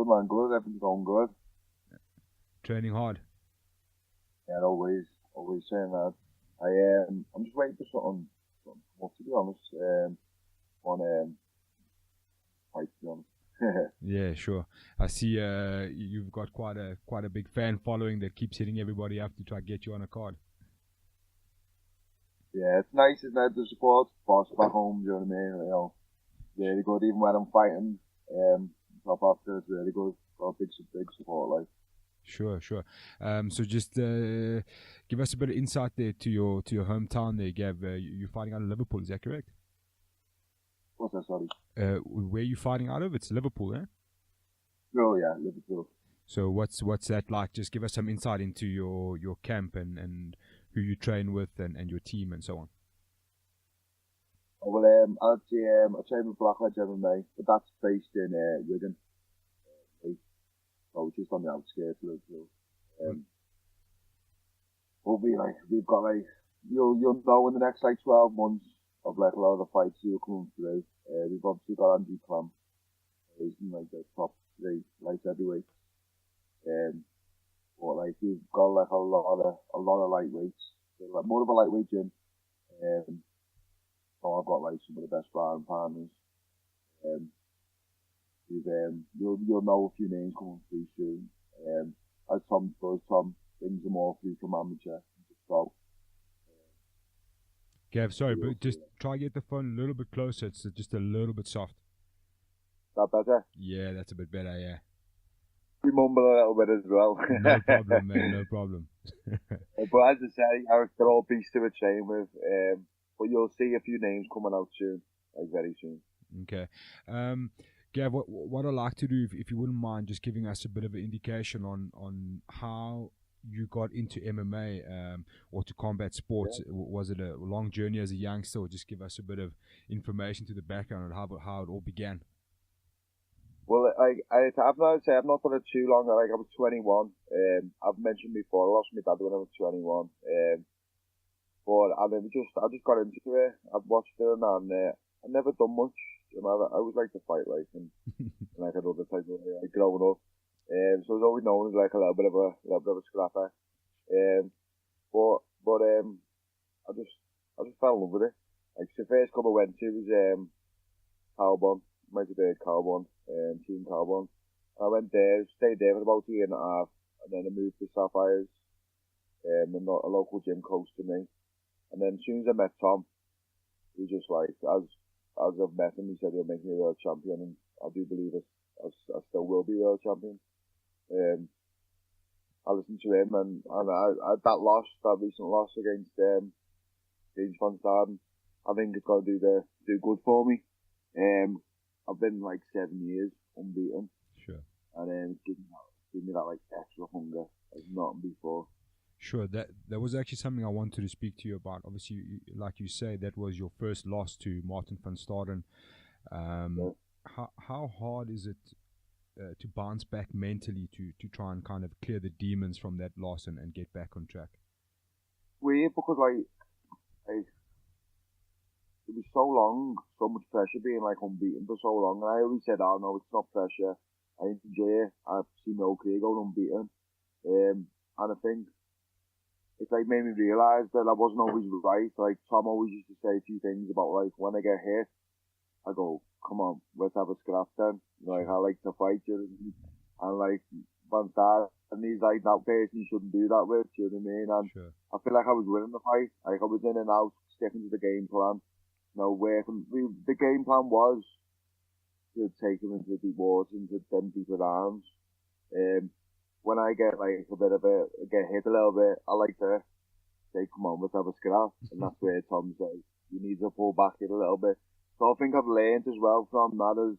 good, man. Good. Everything's going good. Training hard. Yeah, always saying that. I'm just waiting for something to come up, to be honest. On fight, to be honest. Yeah, sure. I see. You've got quite a big fan following that keeps hitting everybody up to try to get you on a card. Yeah, it's nice, isn't it? The support, boss back home. You know what I mean? Really good. Even when I'm fighting, top after, it's really good. Got big support, like. Sure. So just give us a bit of insight there to your hometown there, Gav. You're fighting out of Liverpool, is that correct? What's that, sorry? Where are you fighting out of? It's Liverpool, eh? Oh yeah, Liverpool. So what's that like? Just give us some insight into your camp and who you train with and your team and so on. Oh, well, I train with Blackledge MMA, but that's based in Wigan. So just on the outskirts of Liverpool. But we've got you'll know in the next 12 months of a lot of the fights you're coming through. We've obviously got Andy Clam. He's in the top 3 light heavyweights. But we've got a lot of lightweights. More of a lightweight gym. So I've got some of the best sparring partners. You'll know a few names coming through soon. As Tom brings them all through from amateur. So, Gav, sorry, but just try to get the phone a little bit closer. It's just a little bit soft. That better? Yeah, that's a bit better, yeah. We mumble a little bit as well. No problem, man, no problem. But as I say, they're all beasts to a train with. But you'll see a few names coming out soon, very soon. Okay. Gav, what I'd like to do, if you wouldn't mind, just giving us a bit of an indication on how you got into MMA or to combat sports. Yeah. Was it a long journey as a youngster, or just give us a bit of information to the background on how it all began? Well, I've not done it too long. I was 21. I've mentioned before, I lost my dad when I was 21. But I just got into it. I've watched it and I've never done much. I always like to fight, and I had other types of growing up. So I was always known as a little bit of a scrapper. But I just fell in love with it. The first club I went to was Carbon, might have been Carbon, Team Carbon. I went there, stayed there for about a year and a half, and then I moved to Sapphires, and a local gym close to me. And then as soon as I met Tom, he just as I've met him, he said he'll make me a world champion, and I do believe it. I still will be world champion. I listened to him, and that recent loss against James van Staaden, I think it's going to do good for me. I've been 7 years unbeaten. Sure. And give me that extra hunger as not before. Sure, that was actually something I wanted to speak to you about. Obviously, like you say, that was your first loss to Martin van Staaden. How hard is it to bounce back mentally to try and kind of clear the demons from that loss and get back on track? Weird, because it was so long, so much pressure being unbeaten for so long, and I always said, oh no, it's not pressure, I enjoy it, I've seen no career going unbeaten, and I think it's made me realise that I wasn't always right. Tom always used to say a few things about when I get hit, I go, come on, let's have a scrap then. I like to fight you, and Van Staaden, and he's that person you shouldn't do that with, you know what I mean? And sure. I feel I was winning the fight. I was in and out, sticking to the game plan. Working. The game plan was to take him into the deep waters, into them deeper arms. When I get get hit a little bit, I like to say, come on, let's have a scrap. And that's where Tom says, you need to pull back it a little bit. So I think I've learned as well from that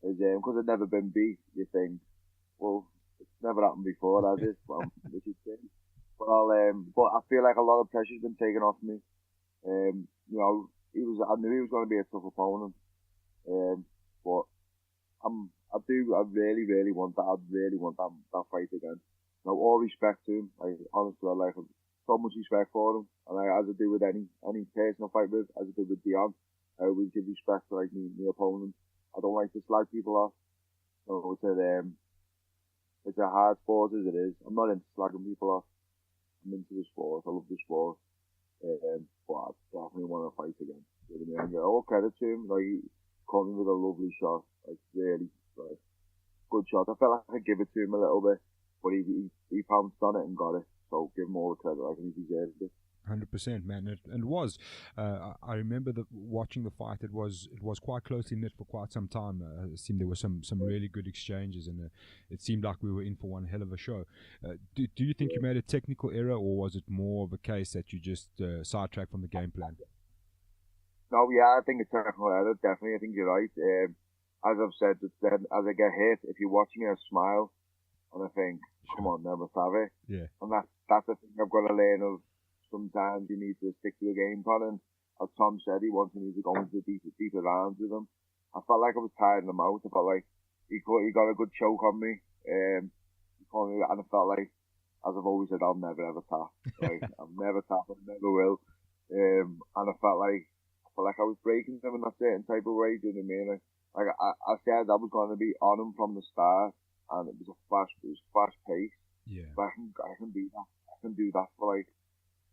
because I've never been beat, you think, well, it's never happened before, has it? Which is good. But I feel like a lot of pressure's been taken off me. I knew he was going to be a tough opponent. But I really want that. I really want that fight again. All respect to him. Honestly, I have so much respect for him. And as I do with any person I fight with, as I do with Dion, I always give respect to my opponent. I don't like to slag people off. So it's a hard sport as it is. I'm not into slagging people off. I'm into the sport. I love the sport. But I definitely want to fight again. You know what I mean? And all credit to him. Like, he caught me with a lovely shot. Like, really, like, good shot. I felt like I could give it to him a little bit, but he pounced on it and got it. So give him all the credit. Like, he deserved it. 100%, man. It was. I remember watching the fight. It was quite closely knit for quite some time. It seemed there were some really good exchanges, and it seemed like we were in for one hell of a show. Do you think you made a technical error, or was it more of a case that you just sidetracked from the game plan? No, yeah, I think it's technical error. Definitely, I think you're right. As I've said, then as I get hit, if you're watching it, I smile, and I think, come on, never have it. Yeah. And that's the thing I've got to learn of. Sometimes you need to stick to a game plan, and as Tom said, he wanted me to go into deeper rounds with him. I felt like I was tiring him out. I felt like he got a good choke on me. And I felt like, as I've always said, I'll never ever tap. Like, I'll never tap, I never will. And I felt like I was breaking him in a certain type of way. Do you know what I mean? Like I said, I was going to be on him from the start, and it was fast pace. Yeah. But I can do that. I can do that for like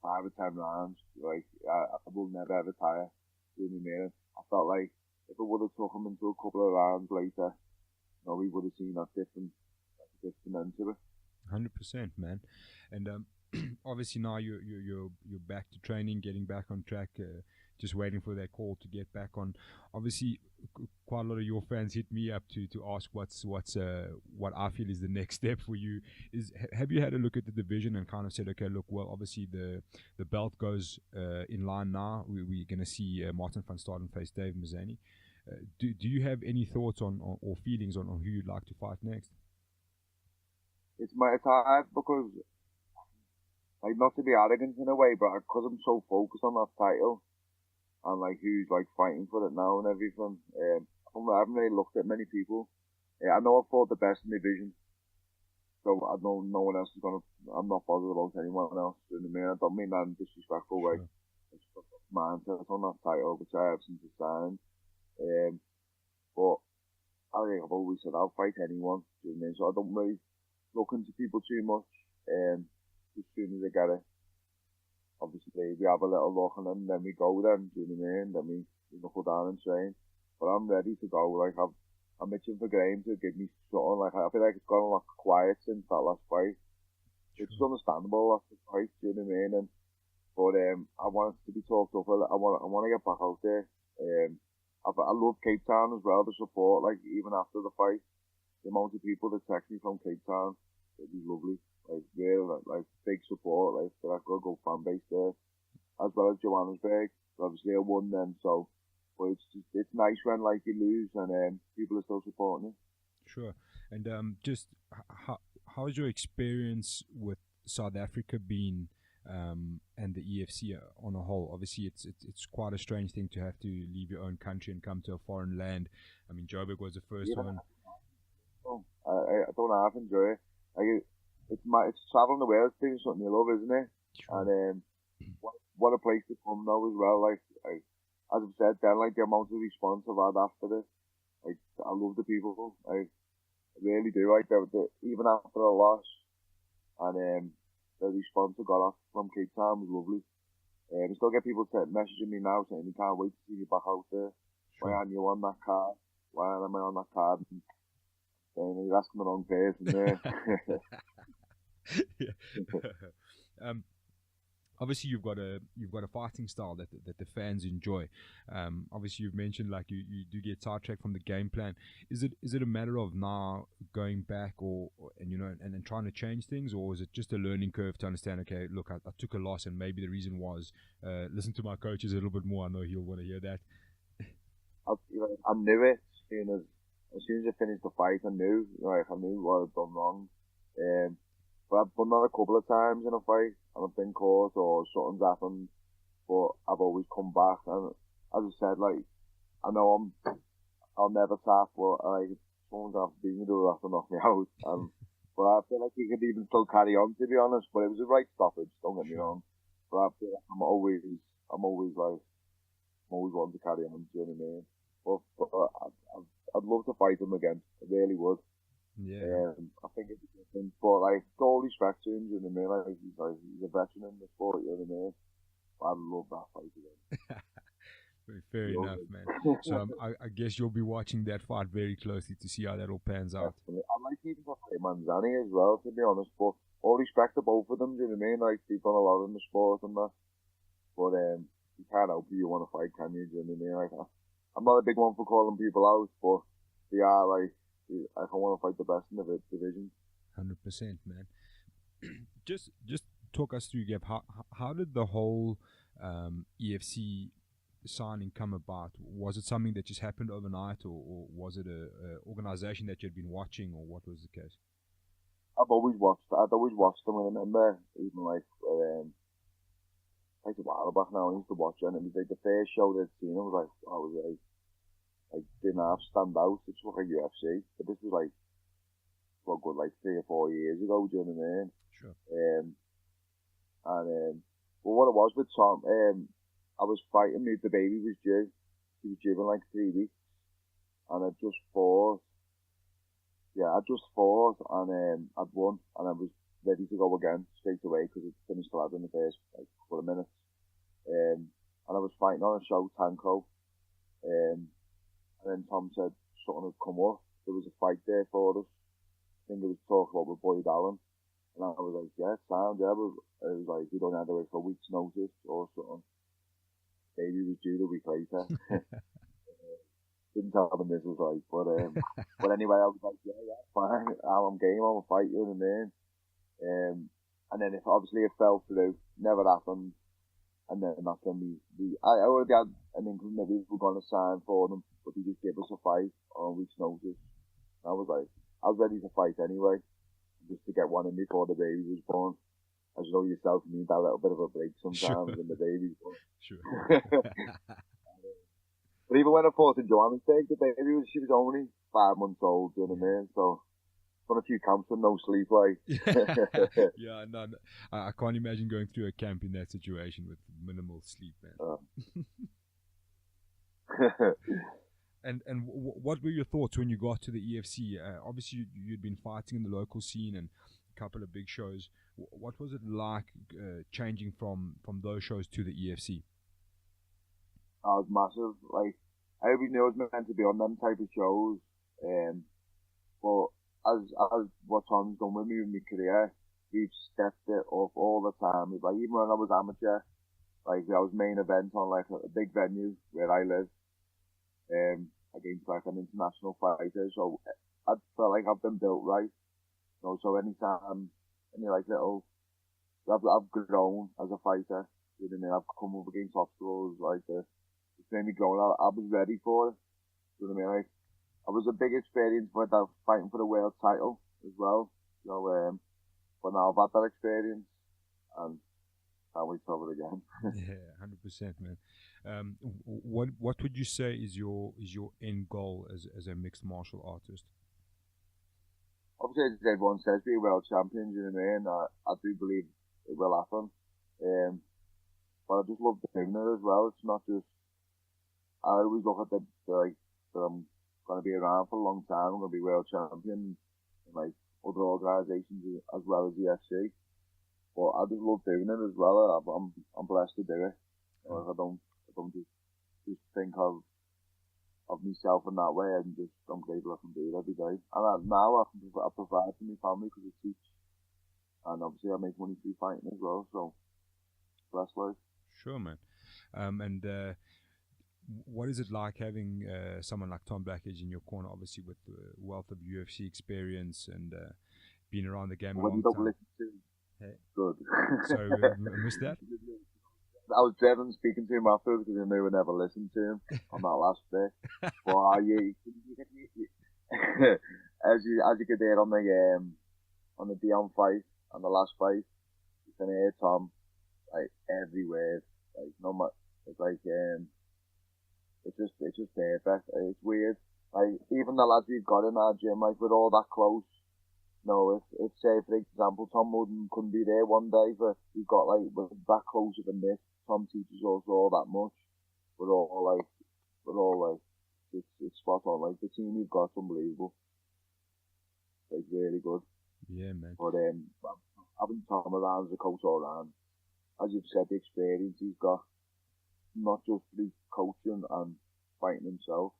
5 or 10 rounds. Like, I will never ever tire. You know what I mean? I felt like if I would have took him into a couple of rounds later, we would have seen that different end to it. 100%, man. And obviously now you're back to training, getting back on track. Just waiting for that call to get back on. Obviously, quite a lot of your fans hit me up to ask what I feel is the next step for you. Have you had a look at the division and kind of said, okay, look, well, obviously the belt goes in line now. We're going to see Martin van Staaden face Dave Mazzani. Do you have any thoughts on or feelings on who you'd like to fight next? It's hard because, like, not to be arrogant in a way, but because I'm so focused on that title, and like who's like fighting for it now and everything. I haven't really looked at many people. I know I've fought the best in the division, so I know no one else is gonna. I'm not bothered about anyone else. You know what I mean? I don't mean that in a disrespectful way. It's just mindset on that title, which I have since the signing. But I think I've always said I'll fight anyone. You know what I mean? So I don't really look into people too much. As soon as I get it. Obviously, we have a little look and then we go then, do you know what I mean? Then we knuckle down and train. But I'm ready to go. Like, I'm itching for Graham to give me something. Like, I feel like it's gone a lot quiet since that last fight. It's understandable after the fight, do you know what I mean? But I want it to be talked up. I want to get back out there. I love Cape Town as well, the support. Like, even after the fight, the amount of people that text me from Cape Town, it was lovely. Like, real, like big support, like, for that good fan base there, as well as Johannesburg. Obviously, I won then, so, but it's nice when, like, you lose and people are still supporting you. Sure. And just how's your experience with South Africa been, and the EFC on a whole? Obviously, it's quite a strange thing to have to leave your own country and come to a foreign land. I mean, Joburg was the first one. I don't half enjoy it. Like, it's traveling the world, doing something you love, isn't it? Sure. And what a place to come now as well. Like as I've said, then like the amount of response I've had after this, like I love the people. I really do. Like even after a loss, and the response I got off from Cape Town was lovely. I still get people messaging me now saying they can't wait to see you back out there. Sure. Why aren't you on that card? Why am I on that card? And you're asking the wrong person there. Obviously you've got a fighting style that the fans enjoy. Obviously you've mentioned like you do get sidetracked from the game plan. Is it a matter of now going back and trying to change things, or is it just a learning curve to understand, okay, look, I took a loss and maybe the reason was listen to my coaches a little bit more. I know he'll want to hear that. I knew it as soon as I finished the fight. I knew what I'd done wrong. But I've done that a couple of times in a fight, and I've been caught or something's happened, but I've always come back. And as I said, like, I know I'll never tap, but like, someone's gonna have to beat me, they'll have to knock me out. But I feel like he could even still carry on, to be honest. But it was the right stoppage, don't get me wrong. But I feel like I'm always wanting to carry on, do you know what I mean? But I'd love to fight him again. I really would. Yeah. I think it'd be good. But like, all respect to him, you know what I mean? He's a veteran in the sport, you know what I mean? I'd love that fight again. Fair enough, man. So I guess you'll be watching that fight very closely to see how that all pans out. Definitely. I like even for Manzani as well, to be honest. But all respect to both of them, do you know what I mean? Like, they've done a lot in the sport and that. But you can't help who you want to fight, can you? Do you know what I mean? Like, I'm not a big one for calling people out, but they are like, I want to fight the best in the division. 100%, man. just talk us through, Gav. How did the whole EFC signing come about? Was it something that just happened overnight, or was it a organization that you'd been watching, or what was the case? I'd always watched them. I remember even like a while back now, I used to watch it, and it was like the first show that I'd seen. I was like, didn't have stand out. It's like a UFC, but this was like, well, good, like 3 or 4 years ago. Do you know what I mean? Sure. Well, what it was with Tom, I was fighting. The baby was due. He was due in like 3 weeks, and I just fought. Yeah, I just fought, and I'd won, and I was ready to go again straight away because it finished the lad in the first like couple of minutes. And I was fighting on a show, Tanko. And then Tom said something had come up. There was a fight there for us. I think it was talk about with Boyd Allen. And I was like, yeah, sound, yeah. But it was like, we don't have to wait for a week's notice or something. Baby was due a week later. Didn't tell the missus, like, but anyway, I was like, yeah, fine. I'm game, I'm a fight, you know what I mean? And then if obviously it fell through, never happened. And then that's when I already had an inkling that we were going to sign for them, but they just gave us a fight on a week's notice. And I was ready to fight anyway, just to get one in before the baby was born. As you know yourself, you need that little bit of a break sometimes when the baby's born. Sure. But even when I fought in Johannesburg, she was only 5 months old, you know what I mean? So, done a few camps with no sleep, like. Yeah, no, I can't imagine going through a camp in that situation with minimal sleep, man. And what were your thoughts when you got to the EFC? Obviously, you'd been fighting in the local scene and a couple of big shows. What was it like changing from those shows to the EFC? It was massive. Like, I always knew I was meant to be on them type of shows. But as what Tom's done with me in my career, we've stepped it up all the time. Like, even when I was amateur, like, I was main event on like a big venue where I live, against like an international fighter. So I felt like I've been built right. You know, so anytime, like little, I've grown as a fighter. You know what I mean? I've come up against obstacles like this. It's made me grow. I was ready for it. You know what I mean? Like, it was a big experience for that, fighting for the world title as well. You know, but now I've had that experience and can't wait to have it again. Yeah, 100%, man. What would you say is your end goal as a mixed martial artist? Obviously, as everyone says, be a world champion. You know what I mean? I do believe it will happen. But I just love doing it as well. It's not just. I always look at that I'm going to be around for a long time. I'm going to be world champion in like other organisations as well as the EFC. But I just love doing it as well. I'm blessed to do it. Like, I don't just think of myself in that way. I'm grateful I can do it every day. And now I provide for my family because I teach, and obviously I make money through fighting as well. So blessed life. Sure, man. And what is it like having someone like Tom Blackledge in your corner, obviously with the wealth of UFC experience and being around the game a long time? Listen to him. Hey. Good. Sorry, I missed that. I was dreading speaking to him afterwards because I knew I never listened to him on that last bit. But as you could hear on the Dion fight, on the last fight, you can hear Tom like every word. Like no matter, it's like it's just perfect. It's weird. Like even the lads we've got in our gym, like we're all that close. No, if say for example Tom couldn't be there one day, but we've got like we're that closer than this. Tom teaches us all that much. We're all like it's spot on. Like the team we've got, unbelievable. Like really good. Yeah, man. But having Tom around as a coach all around, as you've said, the experience he's got, not just through coaching and fighting himself.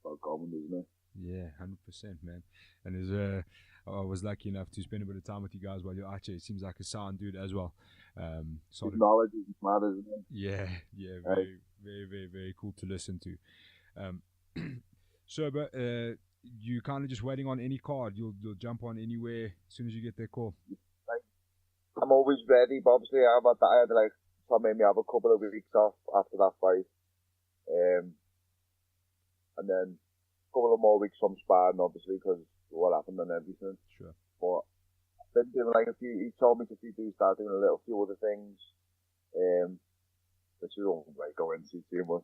About going, isn't it? Yeah, 100%, man. And I was lucky enough to spend a bit of time with you guys while you're out here. It seems like a sound dude as well. His knowledge is mad, isn't it? Yeah, very, very, very, very cool to listen to. So, but you kind of just waiting on any card. You'll jump on anywhere as soon as you get their call. I'm always ready, but obviously I had like, so made me have a couple of weeks off after that fight. And then a couple of more weeks from sparring, obviously, because what happened and everything. Sure. But I've been doing like he told me to start doing a few other things, which we won't like go into too much.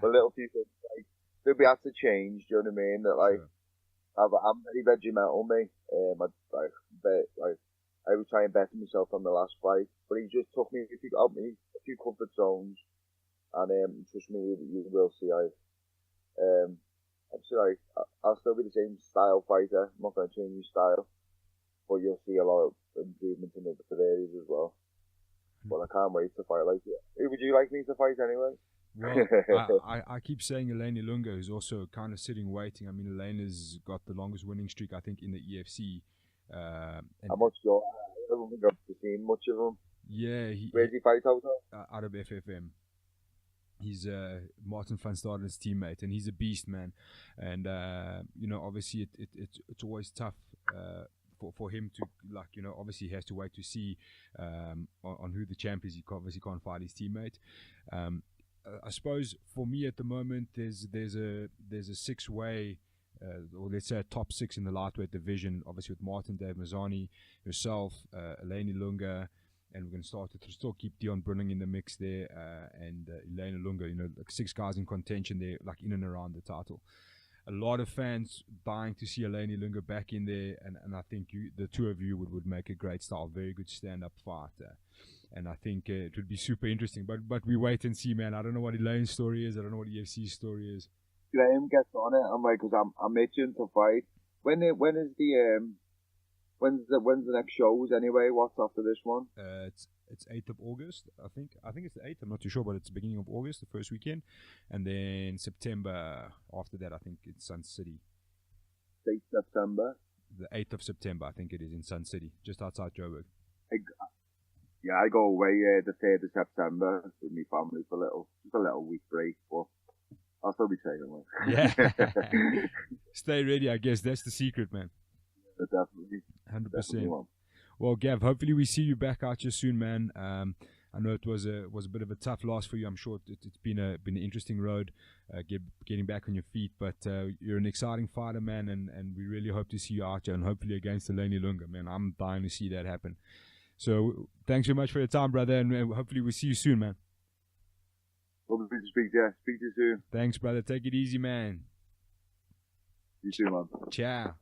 But little few things, like, they'll be have to change, do you know what I mean? That like, sure. I'm very regimental, me. I was trying to better myself on the last fight, but he just took me out me a few comfort zones, and trust me, you will see. Obviously, like, I'll still be the same style fighter. I'm not going to change my style, but you'll see a lot of improvement in other areas as well. But I can't wait to fight like you. Who would you like me to fight anyway? Well, I keep saying Eleni Lunga, who's also kind of sitting waiting. I mean, Elena's got the longest winning streak, I think, in the EFC. I'm not sure. I don't think I've seen much of him. Yeah. Where's he fight out of? Out of FFM. He's Martin van Staaden's teammate, and he's a beast, man. And obviously it's always tough for him to, like, obviously he has to wait to see on who the champ is. He obviously can't fight his teammate. I suppose for me at the moment, there's a 6-way. Or let's say a top 6 in the lightweight division, obviously with Martin, Dave Mazzani, yourself, Eleni Lunga, and we're going to start to still keep Dion Brunning in the mix there, and Eleni Lunga, like 6 guys in contention there, like in and around the title. A lot of fans dying to see Eleni Lunga back in there, and I think the two of you would make a great style, very good stand-up fight. And I think it would be super interesting, but we wait and see, man. I don't know what Elaine's story is. I don't know what EFC's story is. Graham gets on it. I'm like, because I'm itching to fight. When's the next shows anyway? What's after this one? It's 8th of August, I think. I think it's the 8th. I'm not too sure, but it's the beginning of August, the first weekend, and then September after that. I think it's Sun City. 8th September. The 8th of September, I think it is in Sun City, just outside Joburg. I go away the 3rd of September with my family for a little week break, but I'll still be taking one. Yeah. Stay ready, I guess. That's the secret, man. Yeah, definitely. 100%. Definitely. Well, Gav, hopefully we see you back out here soon, man. I know it was a bit of a tough loss for you. I'm sure it's been an interesting road getting back on your feet, but you're an exciting fighter, man, and we really hope to see you out here, and hopefully against Eleni Lunga, man. I'm dying to see that happen. So thanks very much for your time, brother, and hopefully we'll see you soon, man. Lovely to speak to you. Speak to you soon. Thanks, brother. Take it easy, man. You too, man. Ciao.